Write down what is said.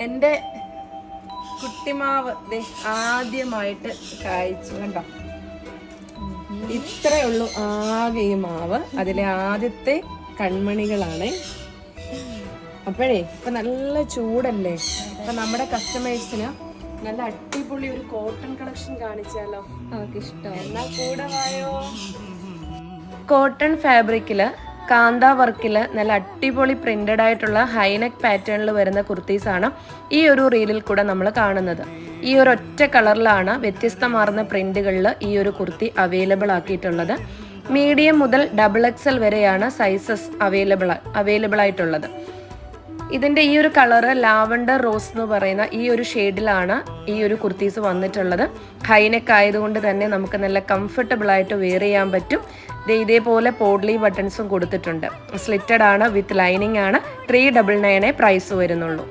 എൻ്റെ കുട്ടിമാവ് ആദ്യമായിട്ട് കായ്ച്ചു കണ്ടോ. ഇത്രയേ ഉള്ളൂ ആകെ ഈ മാവ്. അതിലെ ആദ്യത്തെ കൺമണികളാണ്. അപ്പോഴേ ഇപ്പൊ നല്ല ചൂടല്ലേ, അപ്പൊ നമ്മുടെ കസ്റ്റമേഴ്സിന് നല്ല അടിപൊളി ഒരു കോട്ടൺ കളക്ഷൻ കാണിച്ചാലോ? നമുക്ക് ഇഷ്ടം. എന്നാ കൂടെ വായോ. കോട്ടൺ ഫാബ്രിക്കില് കാന്ത വർക്കിൽ നല്ല അടിപൊളി പ്രിന്റഡ് ആയിട്ടുള്ള ഹൈനെക്ക് പാറ്റേണിൽ വരുന്ന കുർത്തീസാണ് ഈ ഒരു റീലിൽ കൂടെ നമ്മൾ കാണുന്നത്. ഈ ഒരു ഒറ്റ കളറിലാണ് വ്യത്യസ്തമാർന്ന പ്രിന്റുകളിൽ ഈ ഒരു കുർത്തി ആക്കിയിട്ടുള്ളത്. മീഡിയം മുതൽ XXL വരെയാണ് സൈസസ് അവൈലബിൾ ആയിട്ടുള്ളത്. ഇതിൻ്റെ ഈ ഒരു കളറ് ലാവൻഡർ റോസ് എന്ന് പറയുന്ന ഈ ഒരു ഷെയ്ഡിലാണ് ഈ ഒരു കുർത്തീസ് വന്നിട്ടുള്ളത്. ഹൈനെക്ക് ആയതുകൊണ്ട് തന്നെ നമുക്ക് നല്ല കംഫർട്ടബിൾ ആയിട്ട് വെയർ ചെയ്യാൻ പറ്റും. ഇതേപോലെ പോഡ്ലി ബട്ടൺസും കൊടുത്തിട്ടുണ്ട്. സ്ലിറ്റഡ് ആണ്, വിത്ത് ലൈനിങ് ആണ്. 399 പ്രൈസ് വരുന്നുള്ളൂ.